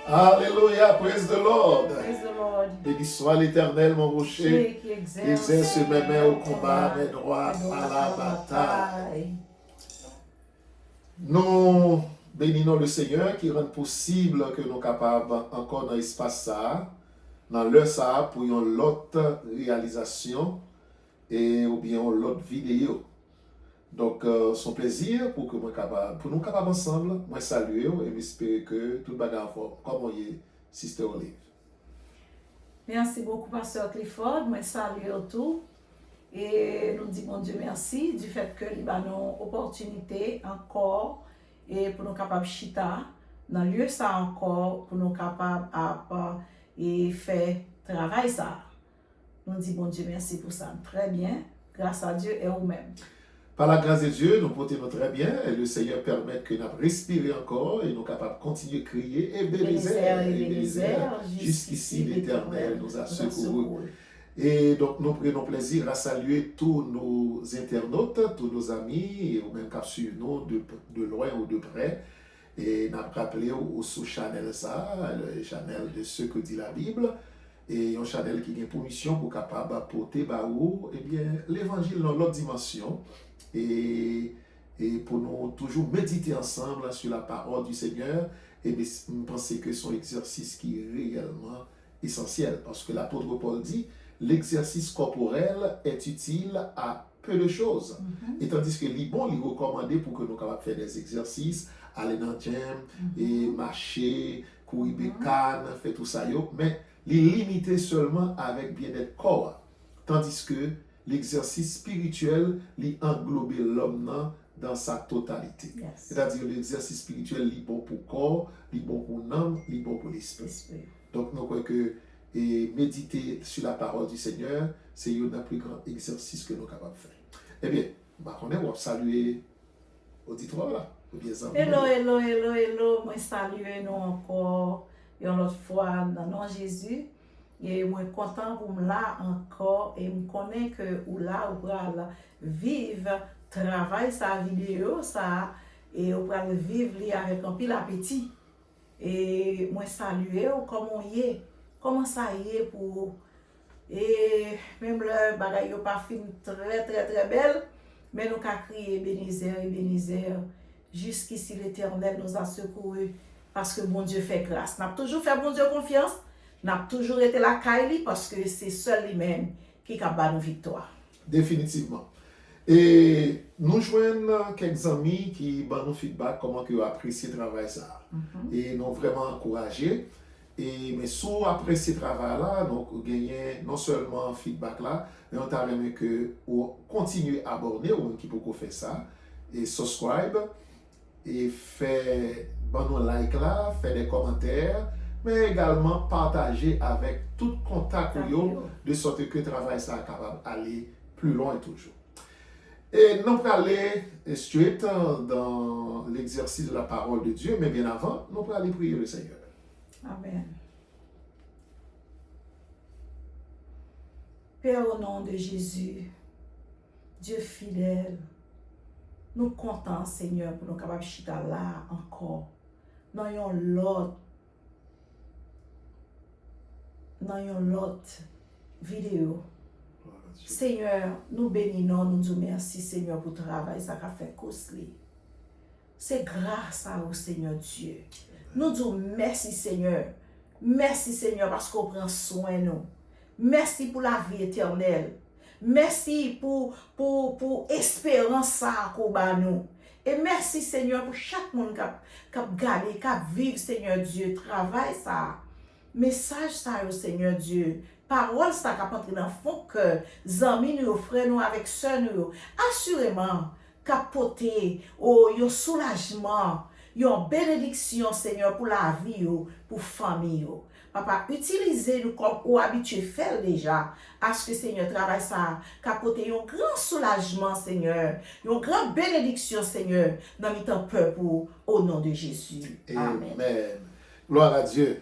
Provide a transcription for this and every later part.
Alléluia, praise the Lord. Praise the Lord. Béni soit l'Éternel, mon rocher, Qui qui exerce mes mains au combat, mes droits à la bataille. Nous bénissons le Seigneur qui rend possible que nous sommes capables encore dans l'espace ça, dans l'heure ça, pour une autre réalisation et ou bien l'autre vidéo. Donc, son plaisir pour que nous soyons capables ensemble, moi saluer et j'espère que tout le bagage comme on est, Sister Olive. Merci beaucoup, Pasteur Clifford. Moi salue tout. Et nous disons, mon Dieu, merci du fait que nous avons une opportunité encore et pour nous capables de chita dans le lieu ça encore pour nous capables de faire travail ça. Nous disons, mon Dieu, merci pour ça. Très bien. Grâce à Dieu et vous-même. Par la grâce de Dieu, nous portons très bien et le Seigneur permet que nous respirions encore et nous sommes capables de continuer à crier et Ebenezer, jusqu'ici l'Éternel nous a secourus. Et donc nous prenons plaisir à saluer tous nos internautes, tous nos amis, ou même qui suivent nous de loin ou de près. Et nous avons rappelé au sous-channel ça, le channel de ce que dit la Bible. Et un channel qui a pour mission pour capable apporter l'évangile dans l'autre dimension et pour nous toujours méditer ensemble sur la parole du Seigneur et penser que son exercice qui est réellement essentiel parce que l'apôtre Paul dit l'exercice corporel est utile à peu de choses. Et tandis que les bons les recommandé pour que nous capables faire des exercices, aller dans le gym et marcher, courir des cannes, faire tout ça mais les limiter seulement avec bien-être corps. Tandis que l'exercice spirituel lui englobe l'homme dans sa totalité. Yes. C'est-à-dire l'exercice spirituel est bon pour le corps, est bon pour l'âme, est bon pour l'esprit. Donc nous croyons que méditer sur la parole du Seigneur, c'est un des plus grands exercices que nous sommes capables de faire. Eh bien, on va saluer l'auditoire là. Hello, moi salue nous encore une autre fois dans le nom de Jésus. Et moi content pour me là encore et me connais que ou là ou là vivre travail sa vidéo ça et ou pour vivre avec un pile appétit. Et moi saluer comment y est. Comment ça y est pour et même le bagaille pas fin très belle mais nous qu'a crié Ebenezer jusqu'ici l'Éternel nous a secourus parce que bon Dieu fait grâce. N'a toujours fait bon Dieu confiance, n'a toujours été la caille parce que c'est seul lui-même qui a battu nos victoires. Définitivement. Et nous joignons quelques amis qui nous feedback comment ils apprécient le travail ça. Et nous vraiment encouragés. Et mais si vous appréciez ce travail là, donc vous gagnez non seulement feedback là, mais on t'a aimé que vous continuez à abonner ou qui peut faire ça et subscribe et faire bon like là, faire des commentaires, mais également partager avec tout contact de sorte que le travail ça capable d'aller plus loin toujours. Et nous allons aller straight dans l'exercice de la parole de Dieu, mais bien avant, nous allons aller prier le Seigneur. Amen. Père, au nom de Jésus, Dieu fidèle, nous comptons, Seigneur, pour nous capables de chita là encore. Dans l'autre vidéo. Seigneur, nous bénissons, nous disons merci, Seigneur, pour le travail, ça a fait costly. C'est grâce à vous, Seigneur Dieu. Nous disons merci, Seigneur. Merci, Seigneur, parce qu'on prend soin de nous. Merci pour la vie éternelle. Merci pour l'espérance ça qu'on a nous. Et merci, Seigneur, pour chaque monde qui a gardé, qui a vécu, Seigneur Dieu, travail ça. Message ça, Seigneur Dieu. Parole ça qui a entré dans le fond que amis nous, frères nous, avec soeurs nous. Assurément, capoter, un soulagement, une bénédiction, Seigneur, pour la vie, pour la famille. Papa, utilisez-nous comme vous habituez faire déjà. À ce que Seigneur travaille ça, capoter un grand soulagement, Seigneur. Une grande bénédiction, Seigneur, dans notre peuple, au nom de Jésus. Amen. Amen. Gloire à Dieu.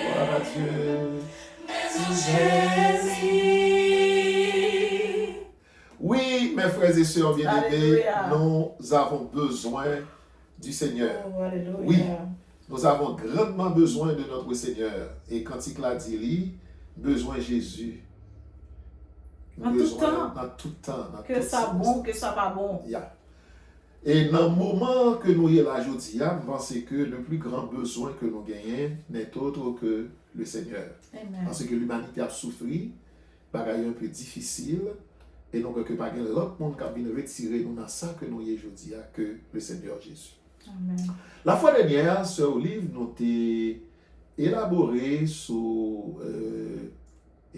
Gloire à Dieu. Oui, mes frères et sœurs bien-aimés, Alléluia. nous avons besoin du Seigneur. Oh, alléluia. Oui. Nous avons grandement besoin de notre Seigneur. Et quand il a dit, besoin de Jésus. En tout temps. Dans tout temps. Dans Que ça bon, que ça pas bon. Yeah. Et dans le moment que nous y là aujourd'hui, je pense que le plus grand besoin que nous gagnons n'est autre que le Seigneur. Amen. Parce que l'humanité a souffert, bagaille un peu difficile, et donc que pas l'autre monde qui a venu retirer nous dans ça que nous y aujourd'hui que le Seigneur Jésus. Amen. La fois dernière, Sœur Olive nous a élaboré sur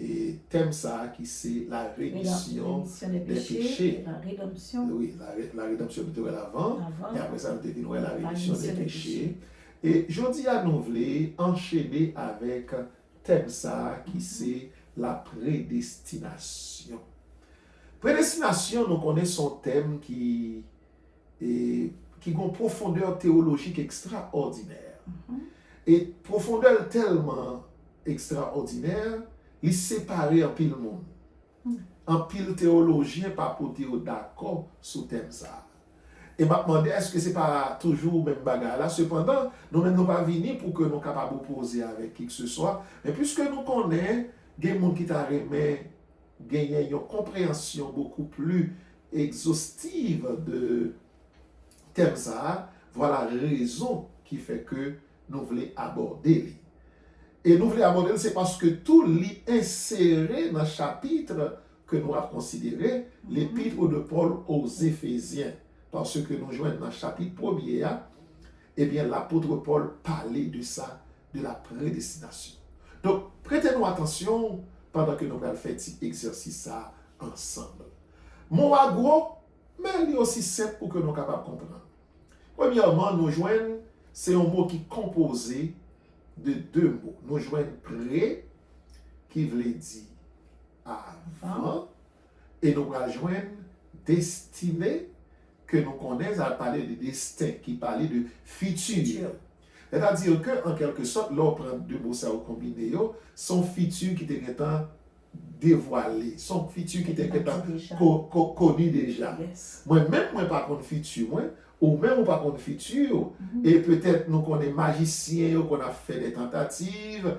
et thème ça qui c'est la rémission des péchés. La rédemption. Oui, la rédemption de l'avant. Et après ça, nous devons la rémission des péchés. Et je dis à nous voulons enchaîner avec thème ça qui c'est la prédestination. Prédestination, nous connaissons un thème qui a une profondeur théologique extraordinaire. Et profondeur tellement extraordinaire, il séparé en pile monde. En pile théologien pas pour être d'accord sur le thème ça. Et m'a demandé est-ce que c'est pas toujours même bagarre là. Cependant, nous même nous pas venir pour que nous capables poser avec qui que ce soit, mais puisque nous connaissons des gens qui t'a remet gagner une compréhension beaucoup plus exhaustive de thème ça, voilà la raison qui fait que nous voulons aborder. Et nous voulons aborder, c'est parce que tout est inséré dans le chapitre que nous avons considéré, l'épître de Paul aux Éphésiens. Parce que nous joignons dans le chapitre 1er, eh bien l'apôtre Paul parlait de ça, de la prédestination. Donc, prêtez-nous attention pendant que nous allons faire cet exercice ensemble. Mot à gros, mais il est aussi simple pour que nous soyons capables de comprendre. Premièrement, nous joignons, c'est un mot qui est composé de deux mots. Nous joignons pré, qui veut dire avant, et nous allons joindre destiné, que nous connaissons à parler de destin, qui parlait de futur. C'est-à-dire qu'en quelque sorte, là, on prend deux mots ça au combiné, son futur qui était dévoilé, son futur qui était connu déjà. Yes. Moi-même, moi, pas contre futur, moi, ou même pas contre futur, et peut-être nous connaissons magiciens, qu'on a fait des tentatives,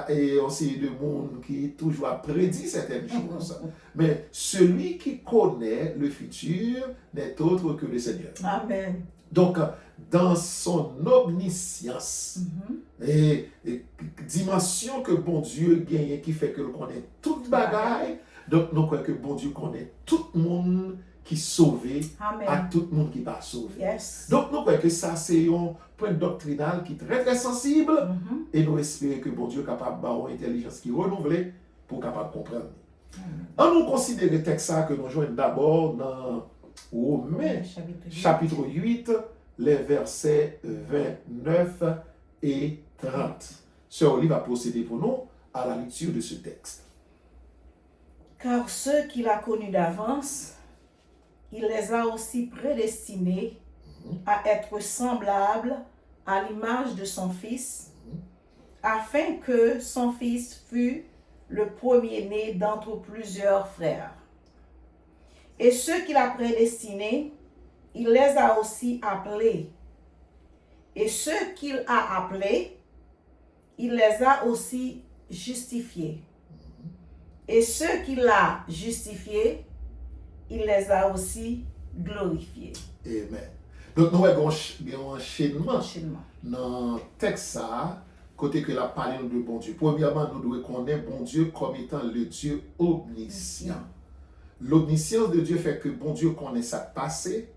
et on sait de monde qui toujours a prédit certaines choses. Mais celui qui connaît le futur n'est autre que le Seigneur. Amen. Donc, dans son omniscience, et dimension que bon Dieu gagne, qui fait que nous connaît toute bagaille, donc nous croyons que bon Dieu connaît tout le monde qui est sauvé, Amen. à tout le monde qui n'est pas sauvé. Yes. Donc nous croyons que ça c'est un point doctrinal qui est très très sensible, et nous espérons que bon Dieu est capable d'avoir une intelligence qui est renouvelée pour capable de comprendre. On nous considère le texte que nous jouons d'abord dans Romains chapitre 8, les versets 29 et 30. Sœur Olive va procéder pour nous à la lecture de ce texte. Car ceux qu'il a connus d'avance, il les a aussi prédestinés à être semblables à l'image de son Fils, afin que son Fils fût le premier-né d'entre plusieurs frères. Et ceux qu'il a prédestinés, il les a aussi appelés. Et ceux qu'il a appelés, il les a aussi justifiés. Et ceux qu'il a justifiés, il les a aussi glorifiés. Amen. Donc nous avons un enchaînement dans le texte, côté que la parole de bon Dieu. Premièrement, nous devons connaître bon Dieu comme étant le Dieu omniscient. L'omniscience de Dieu fait que bon Dieu connaît ça passé,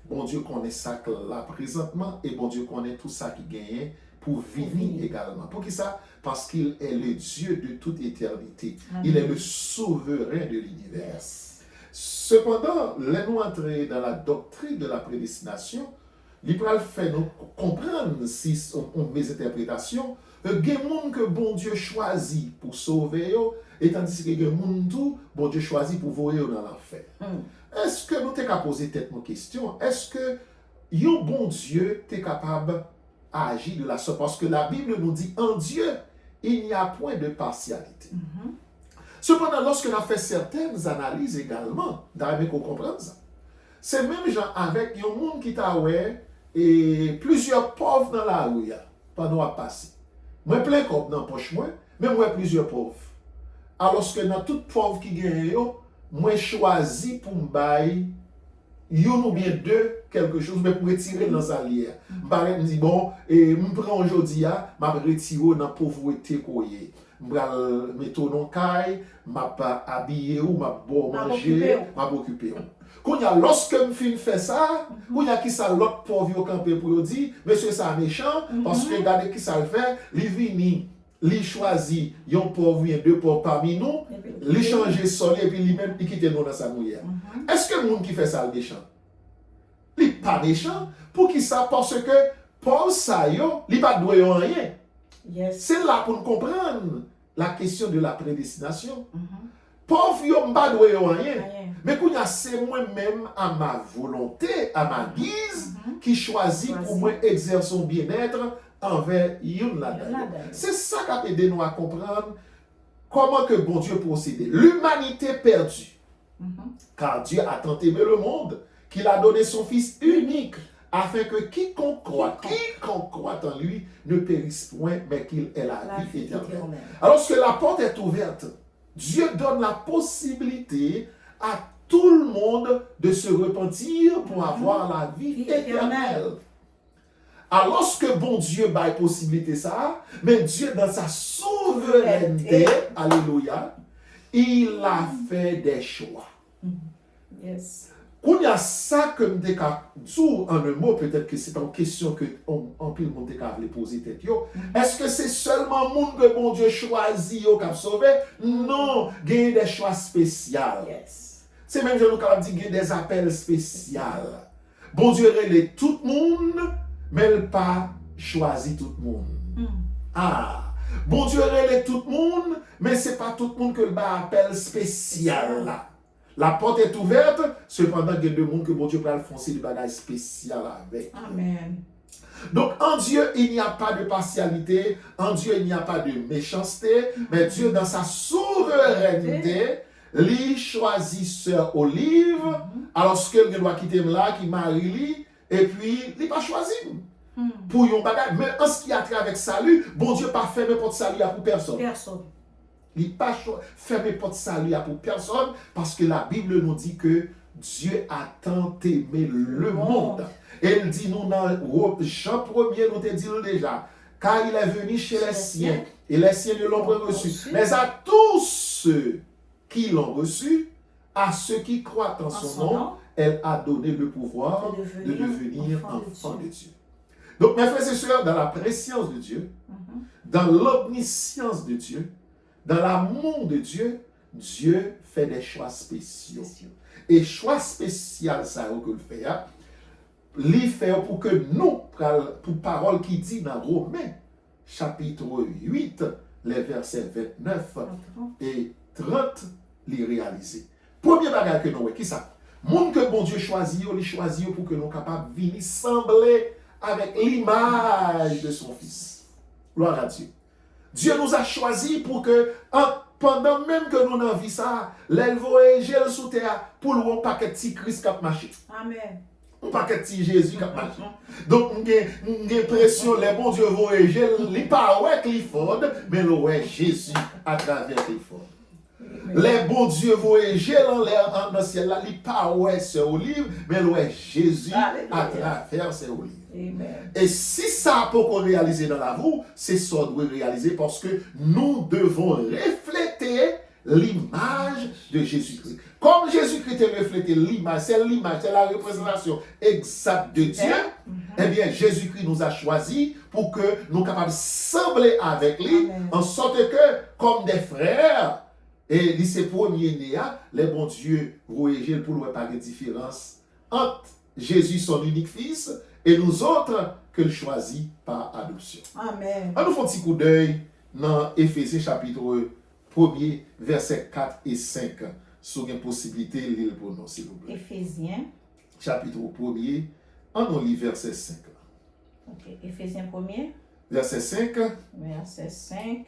bon Dieu connaît ça là présentement, et bon Dieu connaît tout ça qui gagne pour venir également. Pour qui ça? Parce qu'il est le Dieu de toute éternité. Amen. Il est le souverain de l'univers. Yes. Cependant, nous entrer dans la doctrine de la prédestination, il va faire nous comprendre si on mes interprétations, il y a des gens que bon Dieu choisit pour sauver, et tandis que il y a des gens bon Dieu choisit pour voyer dans l'enfer. Est-ce que nous t'es capable de poser tête nos questions? Est-ce que un bon Dieu t'es capable d'agir de la sorte? Parce que la Bible nous dit, en Dieu, il n'y a point de partialité. Cependant, lorsque l'on fait certaines analyses également, d'arriver qu'on comprenne ça, c'est même genre avec un monde qui t'a et plusieurs pauvres dans la rue, pendant à passer. Moi, plein comme dans la poche, mais moi, plusieurs pauvres. Alors que dans tout pauvre qui gagne, moi, choisi pour me bailler, une ou bien deux, quelque chose, mais pour retirer dans sa lière. Je me dis, bon, et je prends aujourd'hui, je vais retirer dans la pauvreté. Je vais mettre dans le caille, je vais habiller ou je vais manger, je vais m'occuper. Lorsque je fais ça, il y a qui ça l'autre pauvre campé pour dire, monsieur, ça méchant, parce que regardez qui ça le fait, il vient, il choisit, il y a un pauvre, il y a deux pauvres parmi nous, il change le sol et puis lui-même, il quitte nous dans sa mouillère. Est-ce que le monde qui fait ça est méchant? Il n'est pas méchant. Pour qui ça? Parce que pauvre ça, il n'est pas doué en rien. C'est là pour nous comprendre la question de la prédestination. Pauvre, il n'est pas doué en rien. Mais c'est moi-même à ma volonté, à ma guise, qui choisit pour moi exercer son bien-être envers une là-dedans. C'est ça qui a aidé nous à comprendre comment que bon Dieu procédait. L'humanité perdue. Car Dieu a tant aimé le monde qu'il a donné son Fils unique afin que quiconque croit en lui ne périsse point, mais qu'il ait la vie éternelle. Alors que la porte est ouverte, Dieu donne la possibilité à tout le monde de se repentir pour avoir la vie éternelle. Alors que bon Dieu a possibilité ça, mais Dieu dans sa souveraineté, alléluia, il a fait des choix. Quand il y a ça que je dis en un mot, peut-être que c'est une question que en plus le monde veut poser tête. Est-ce que c'est seulement le monde que bon Dieu choisit qui a sauvé? Non, il y a des choix spéciaux. C'est même, je nous dis, qu'il y a des appels spéciaux. Bon Dieu relève tout le monde, mais il n'a pas choisi tout le monde. Bon Dieu relève tout le monde, mais ce n'est pas tout le monde que le appel spécial. La porte est ouverte, cependant, il y a des gens que bon Dieu peut le foncer du bagage spécial avec. Amen. Donc, en Dieu, il n'y a pas de partialité, en Dieu, il n'y a pas de méchanceté, mais Dieu, dans sa souveraineté, lui choisit Sœur Olive, alors qu'elle doit quitter là, qui marie lui, et puis, il n'est pas choisi. Pour un bagage. Mais en ce qui a trait avec salut, bon Dieu pas fermé porte salut pour personne. Il n'a pas fermé porte salut pour personne, parce que la Bible nous dit que Dieu a tant aimé le monde. Et il dit nous dans Jean 1er, nous te dit déjà, car il est venu chez les siens, et les siens ne l'ont pas reçu. Mais à tous ceux qui l'ont reçu, à ceux qui croient en son nom, elle a donné le pouvoir de devenir enfant de Dieu. Donc, mes frères et sœurs, dans la préscience de Dieu, dans l'omniscience de Dieu, dans l'amour de Dieu, Dieu fait des choix spéciaux. Et choix spécial, ça que le fait, il fait pour que nous, pour parole qui dit dans Romains, chapitre 8, les versets 29 et 30, les réaliser. Premier bagage que nous, qui ça? Monde que bon Dieu choisit, il choisit pour que nous soyons capables de venir sembler avec l'image de son Fils. Gloire à Dieu. Dieu nous a choisis pour que, pendant même que nous n'avons vu ça, l'éleveur sous terre pour le un paquet de Christ qui a marché. Amen. Un paquet de Jésus qui a marché. Donc, j'ai l'impression les bon Dieu voyait, il n'est pas ouais Clifford, mais le ouais Jésus à travers Clifford. Les bons dieux voyager dans l'air dans le ciel là, il pas ouais Sœur Olive, mais ouais Jésus à travers Sœur Olive. Amen. Et si ça peut qu'on réaliser dans la vie, c'est ça qu'on doit réaliser parce que nous devons refléter l'image de Jésus-Christ. Comme Jésus-Christ a reflété l'image, c'est la représentation exacte de Dieu, eh bien Jésus-Christ nous a choisis pour que nous soyons capables de sembler avec lui, en sorte que, comme des frères, Et c'est premier-né, les bons dieux, voyager pour ne pas de différence entre Jésus, son unique fils, et nous autres que le choisit par adoption. Amen. On nous fait un petit coup d'œil dans Éphésiens chapitre 1er, versets 4 et 5. Si vous avez une possibilité, lisez pour nous, s'il vous plaît. Éphésiens. Chapitre 1er, on lit verset 5. Ok, Éphésiens 1er. Verset 5. Verset 5.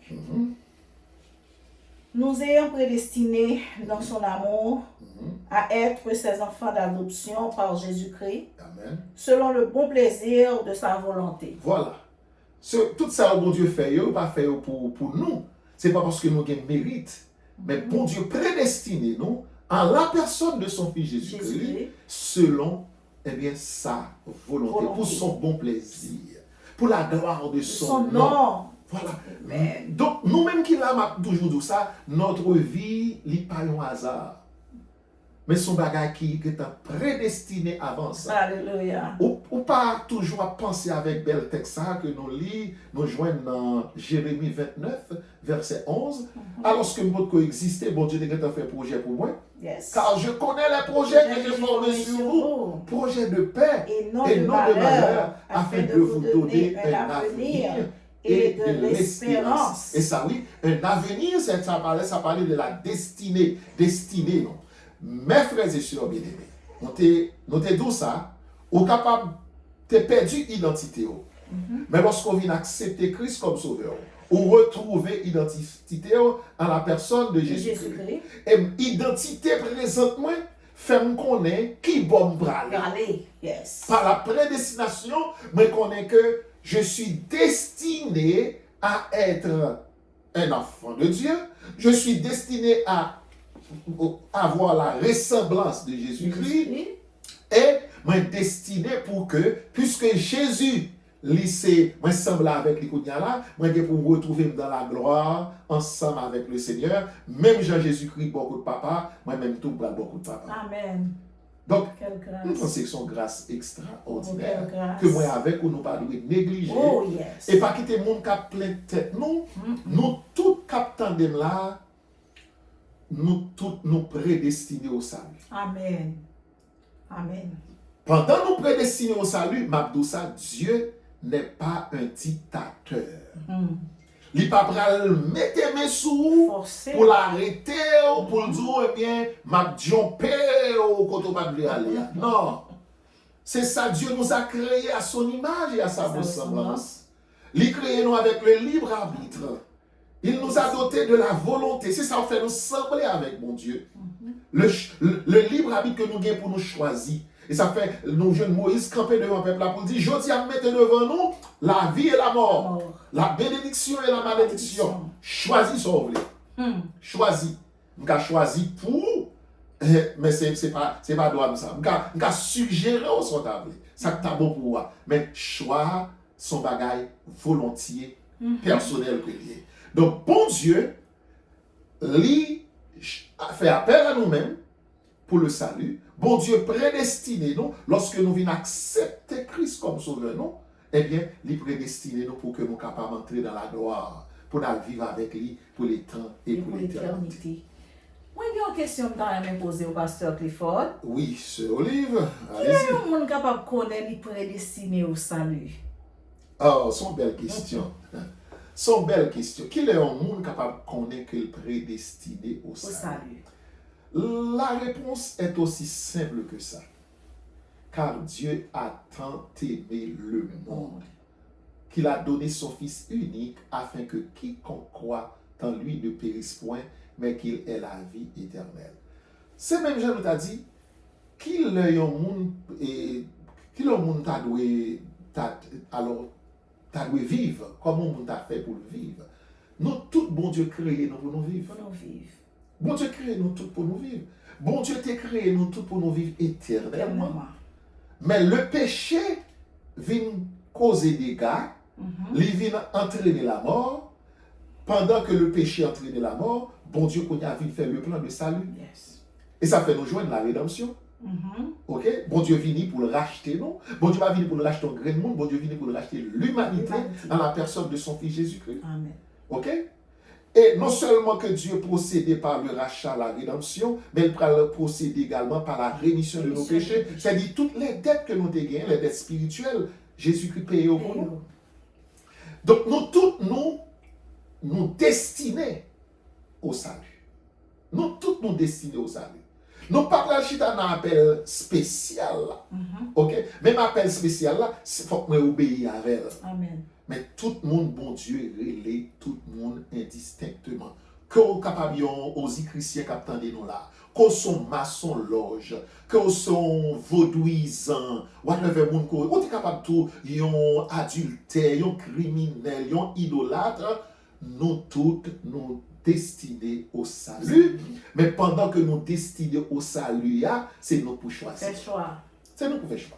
Nous ayons prédestinés dans son amour à être ses enfants d'adoption par Jésus-Christ, Amen. selon le bon plaisir de sa volonté. Voilà. Tout ça, bon Dieu fait, il pas fait pour nous. C'est pas parce que nous avons mérite, mais bon Dieu prédestiné nous à la personne de son Fils Jésus-Christ, selon sa volonté, pour son bon plaisir, pour la gloire de son nom. Voilà. Donc, nous-mêmes qui l'avons toujours dit ça, notre vie n'est pas un hasard. Mais son bagage qui est prédestiné avant ça. Alléluia. Ou pas toujours à penser avec bel texte que nous lisons, nous joignons dans Jérémie 29, verset 11. Alors que nous coexister, bon Dieu a fait un projet pour moi. Yes. Car je connais les projets que j'ai formés sur vous. Projets de paix et non de malheur, afin de vous donner un avenir et de l'espérance. Et ça, oui, un avenir, ça parlait de la destinée. Destinée, non. Mes frères et sœurs bien-aimés, nous te dit ça, ou capable de perdre l'identité. Mais lorsqu'on vient accepter Christ comme sauveur, ou retrouver l'identité en la personne de Jésus-Christ. Et l'identité présentement fait me connaître qui bon braler. Yes. Par la prédestination, je connais que je suis destiné à être un enfant de Dieu. Je suis destiné à avoir la ressemblance de Jésus-Christ et me destiné pour que, puisque Jésus moi semble avec les là, moi pour me retrouver dans la gloire ensemble avec le Seigneur, même Jean-Jésus-Christ beaucoup de papa, moi-même tout beaucoup de papa. Amen. Donc, nous pensons que c'est une grâce extraordinaire que moi avec ou nous pas devons négliger et pas quitter le monde qui a plein de tête. Nous tous captants de là, nous tous nous prédestinés au salut. Amen. Amen. Pendant nous prédestinés au salut, Mabdoussa, Dieu n'est pas un dictateur. Il ne peut pas mettre mes sous pour l'arrêter ou pour le dire, eh bien, m'a jumpé ou quand on va aller. Non. C'est ça, Dieu nous a créés à son image et à sa ressemblance. Il a créé nous avec le libre arbitre. Il nous a dotés de la volonté. C'est ça, on fait nous sembler avec mon Dieu. Le libre arbitre que nous avons pour nous choisir. Et ça fait, nos jeunes Moïse camper devant le peuple là pour dire, je dis à mettre devant nous la vie et la mort, la bénédiction et la malédiction. Choisis son volet. Choisis. Je vais choisir pour, mais c'est pas droit ça. Je vais suggérer au son table. Ça t'a bon pour moi. Mais choix son bagage volontiers, personnel que lié. Donc, bon Dieu, lui fait appel à nous-mêmes pour le salut. Bon Dieu prédestiné nous, lorsque nous venons accepter Christ comme sauveur, nous, eh bien, il prédestiné nous pour que nous soyons capables d'entrer dans la gloire, pour nous vivre avec lui pour les temps et pour l'éternité. Moi, j'ai une question que je poser au pasteur Clifford. Oui, Sœur Olive, allez-y. Qui est le monde capable de connaître le prédestiné au salut? Oh, c'est une belle question. C'est une belle question. Qui est le monde capable de connaître le prédestiné au salut? La réponse est aussi simple que ça. Car Dieu a tant aimé le monde qu'il a donné son Fils unique afin que quiconque croit en lui ne périsse point, mais qu'il ait la vie éternelle. C'est même Jean t'a dit qu'il y a un monde et qu'il a monde t'a dû vivre comme on t'a fait pour le vivre. Nous tout bon Dieu créé nous pour nous vivre. Bon Dieu crée nous tous pour nous vivre. Bon Dieu t'a créé nous tous pour nous vivre éternellement. Mais le péché vient causer des dégâts, il vient entraîner la mort. Pendant que le péché entraîne la mort, bon Dieu a fait le plan de salut. Et ça fait nous joindre la rédemption. Ok? Bon Dieu vient pour le racheter, non? Bon Dieu va venir pour le racheter en grand monde. Bon Dieu vient pour le racheter l'humanité en la personne de son Fils Jésus-Christ. Amen. Ok? Et non seulement que Dieu procédait par le rachat, la rédemption, mais il procède également par la rémission de nos péchés. C'est-à-dire toutes les dettes que nous avons gagnées, les dettes spirituelles, Jésus-Christ payait pour nous. Donc nous toutes, nous destinés au salut. Nous toutes nous destinés au salut. Nous ne parlons pas d'un appel spécial. Ok? Même appel spécial, il faut que nous obéissions à elle. Amen. Mais tout le monde, bon Dieu, relève tout le monde indistinctement. Que vous capable aux chrétiens qui attendent nous là, que sont maçons loge, que sont vaudouisants, whatever monde, ou êtes capable tout, yon adultère, yon criminel, yon idolâtre, nous toutes nous destinés au salut. Mais pendant que nous destinés au salut, c'est nous pour choisir. C'est nous pour faire choix.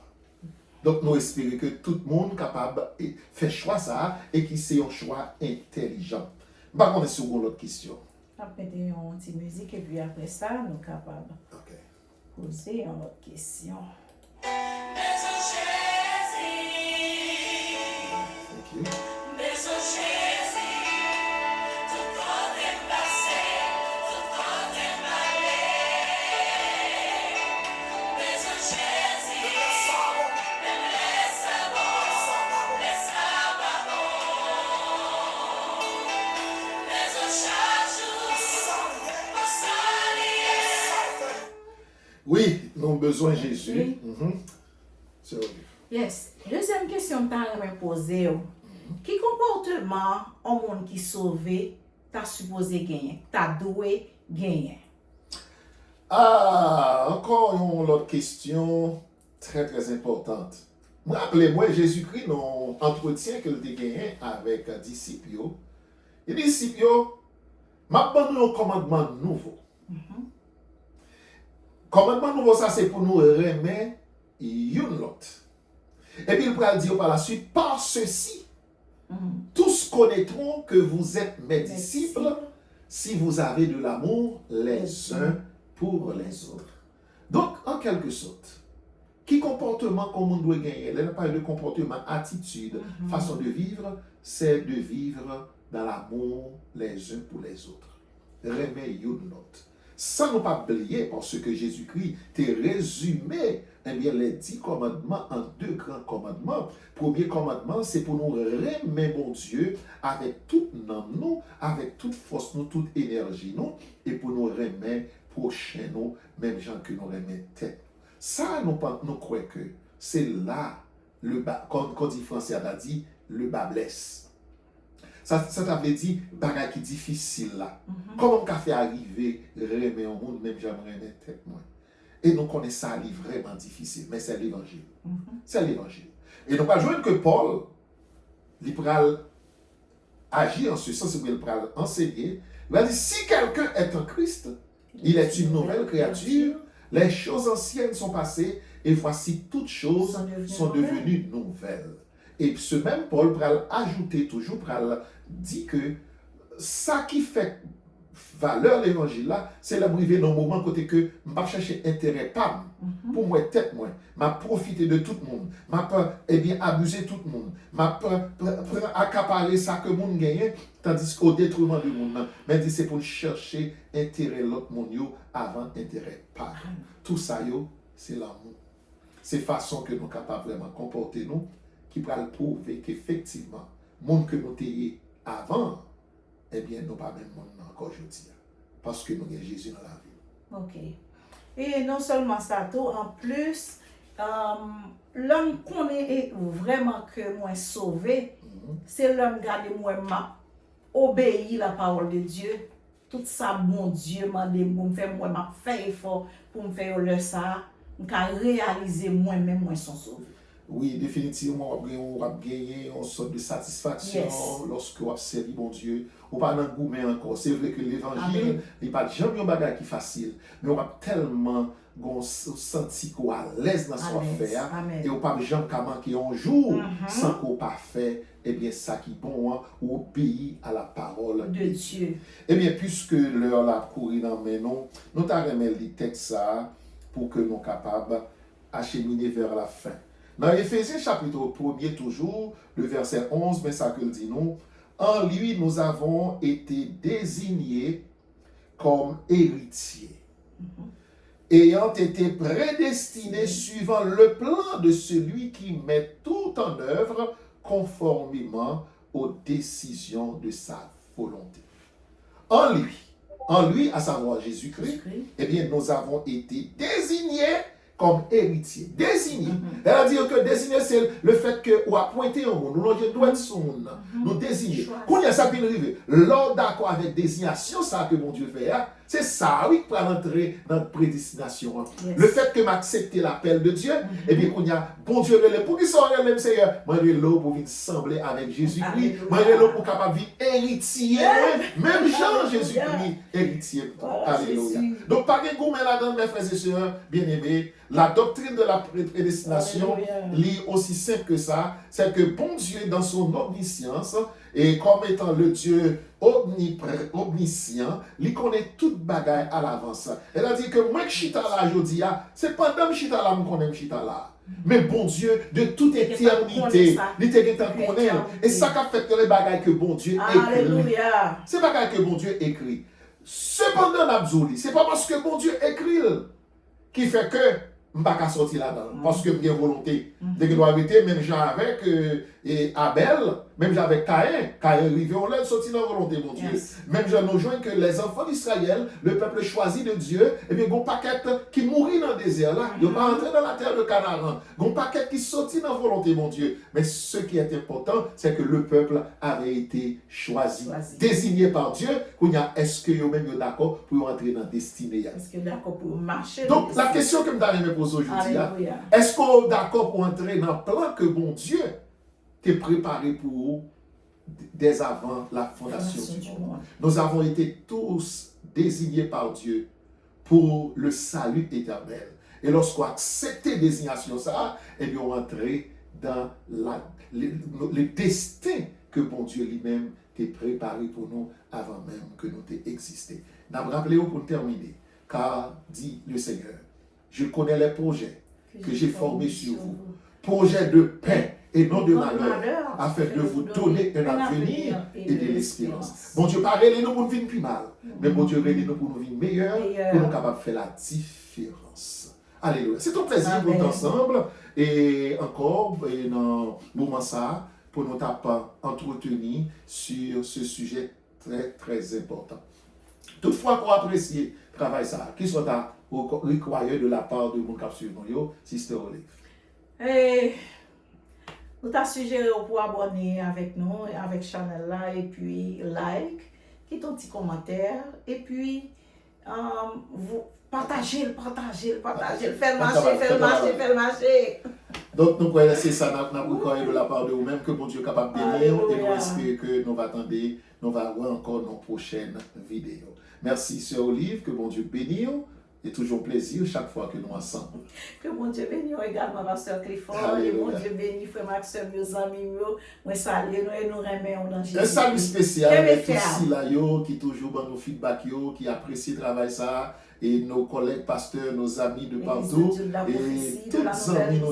Donc, nous espérons que tout le monde est capable de faire choix ça et que c'est un choix intelligent. Bah, on est sur l'autre question. On va mettre une petite musique et puis après ça, nous sommes capables de poser une autre question. Thank you. Oui, nous avons besoin de Jésus. Yes. Deuxième question que tu as posée. Quel comportement un monde qui sauvé t'as supposé gagner? T'as doué gagner? Ah, encore une autre question très très importante. Rappelez-moi, Jésus-Christ, dans l'entretien qu'il a gagné avec les disciples, les disciples, m'a donné un commandement nouveau. Commandement nouveau, ça c'est pour nous remettre une l'autre. Et puis il va dire par la suite, par ceci, tous connaîtront que vous êtes mes disciples si vous avez de l'amour les uns pour les autres. Donc, en quelque sorte, quel comportement qu'on doit gagner? Là, on parle de comportement, attitude, façon de vivre, c'est de vivre dans l'amour les uns pour les autres. Remettre une l'autre. Sans ne pas oublier, parce que Jésus-Christ t'a résumé les 10 commandements en 2 grands commandements. Premier commandement, c'est pour nous remettre mon Dieu avec toute nous, avec toute force, nous, toute énergie, nous, et pour nous remettre prochain nous, même gens que nous remettre tête. Ça, nous croyons que c'est là, le bas, quand dit français a dit, le bas blesse. Ça t'avait dit, bagay qui difficile là. Comment on fait arriver, remettre au monde, même j'aimerais remettre tête moi. Et nous connaissons ça, c'est vraiment difficile, mais c'est l'évangile. C'est l'évangile. Et nous pas jouer que Paul, il pourra agir en ce sens, il pourra enseigner. Il va dire, si quelqu'un est en Christ, il est une nouvelle créature, les choses anciennes sont passées, et voici toutes choses sont devenues nouvelles. Et ce même Paul pourra ajouter toujours, pourra dire que ça qui fait valeur l'évangile là, c'est la briver dans le moment côté que je ne vais pas chercher intérêt pas pour moi tête moi, m'a profiter de tout le monde, m'a pas abuser tout le monde, m'a pas accaparer ça que le monde gagne tandis qu'au détriment du monde. Mais c'est pour chercher intérêt l'autre monde avant intérêt pas. Tout ça c'est l'amour. C'est façon que nous sommes capables vraiment comporter nous qui va prouver qu'effectivement monde que nous étions avant, eh bien, nous pas même monde encore aujourd'hui. Parce que nous avons Jésus dans la vie. Ok. Et non seulement ça, tout, en plus, l'homme connaît vraiment que moi sauvé, c'est l'homme garde moi m'a obéi la parole de Dieu. Tout ça, mon Dieu m'a dit, pour me faire, moi m'a fait effort pour me faire le ça, pour réaliser moi-même, moi son sauvé. Oui, définitivement, on va gagner une sorte de satisfaction lorsque on observe mon Dieu. On va pas dans le goût, mais encore. C'est vrai que l'évangile n'est pas jamais un bagage qui est facile, mais on va tellement sentir qu'on est à l'aise dans son affaire et on ne va pas jamais manquer un jour sans qu'on pas fait eh bien ça qui est bon ou obéir à la parole de Dieu. Eh bien, puisque l'heure l'a couru dans mes noms, nous t'avons remis le texte ça pour que nous soyons capables d'acheminer vers la fin. Dans Éphésiens chapitre 1er toujours, le verset 11, mais ça que dit nous, En lui, nous avons été désignés comme héritiers, ayant été prédestinés suivant le plan de celui qui met tout en œuvre conformément aux décisions de sa volonté. En lui, à savoir Jésus-Christ, eh bien, nous avons été désignés comme héritiers. Désignés. Elle a dit que désigner, c'est le fait que ou a pointé au monde, nous doit être son monde, nous désigner. Quand il y a ça qui arrive, l'ordre d'accord avec désignation, ça que mon Dieu fait, c'est ça, oui, pour rentrer dans notre prédestination. Le fait que m'accepter l'appel de Dieu, eh bien, qu'on y a, bon Dieu, pour qu'il soit le même Seigneur, moi, je suis là pour venir sembler avec Jésus-Christ, moi, je suis là pour capable vivre héritier, même Jean, Jésus-Christ, héritier. Alléluia. Donc, pas de gourmet là-dedans, mes frères et sœurs, bien-aimés, la doctrine de la prédestination, lit aussi simple que ça, c'est que bon Dieu, dans son omniscience, et comme étant le Dieu omniscient, il connaît toute bagaille à l'avance. Elle a dit que moi, chita là, je dis, c'est pas dans chita là, je connais chita là. Mais bon Dieu, de toute éternité, il était connaît. Et ça qui fait que les bagailles que bon Dieu écrit. C'est bagaille que bon Dieu écrit. Cependant, Abzouli, c'est pas parce que bon Dieu écrit qui fait que je ne peux pas sortir là-dedans. Parce que j'ai volonté. Dès que je dois arrêter, même j'ai avec Abel, même j'ai avec Caïn. Caïn arrivé, on l'a sorti dans la volonté, mon Dieu. Même j'ai nous joint que les enfants d'Israël, le peuple choisi de Dieu, et bien, il y a un paquet qui mourit dans le désert là. Il ne pas entrer dans la terre de Canaan. Il y a un paquet qui sortit dans la volonté, mon Dieu. Mais ce qui est important, c'est que le peuple avait été choisi. Désigné par Dieu. Est-ce que vous-même d'accord pour entrer dans la destinée? Est-ce que d'accord pour marcher? Donc, la question que je me pose aujourd'hui, est-ce qu'on est d'accord pour entrer dans le plan que bon Dieu t'a préparé pour vous dès avant la fondation du monde? Nous avons été tous désignés par Dieu pour le salut éternel. Et lorsqu'on accepte la désignation, ça, eh bien, on entre dans le destin que bon Dieu lui-même t'a préparé pour nous avant même que nous t'ayons existé. Nous avons rappelé pour terminer, car dit le Seigneur, je connais les projets que j'ai formés sur vous. Projets de paix et non de malheur, afin de vous donner un avenir et de l'espérance. Bon Dieu, pas relais nous pour nous vivre plus mal, mais bon Dieu, relais nous pour nous vivre meilleur, pour nous capables de faire la différence. Alléluia. C'est un plaisir pour nous ensemble et encore dans le moment ça, pour nous entretenir sur ce sujet très très important. Toutefois, pour apprécier le travail ça, qui soit required de la part de mon cap suivant, Sister Olive. Nous t'as suggéré pour abonner avec nous, avec Chanel là, et puis like, quitte un petit commentaire, et puis vous partagez, faites marcher. Donc nous pouvons laisser ça nous recueillir de la part de vous-même, que bon Dieu est capable de bénir, et nous espérons que nous va voir encore nos prochaines vidéos. Merci Sœur Olive, que bon Dieu bénisse. C'est toujours plaisir chaque fois que nous ensemble. Que mon Dieu bénisse également ma soeur Clifford. Et mon Dieu bénisse frère Maxime, mes amis, moi saluer nous et nous remercions dans Jésus. Un salut spécial avec tous ceux là qui toujours dans nos feedback, qui apprécient le travail ça. Et nos collègues pasteurs, nos amis de partout, et tous nos amis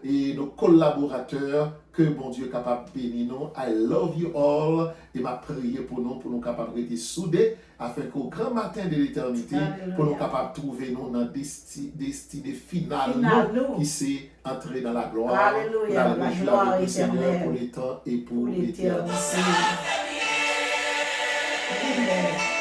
et nos collaborateurs, que bon Dieu est capable de bénir nous. I love you all. Et m'a prié pour nous capables de rester soudés, afin qu'au grand matin de l'éternité, pour nous capables de trouver nous dans la destinée finale, qui s'est entré dans la gloire. Alléluia, la gloire éternelle. Pour les temps et pour l'éternité. Amen.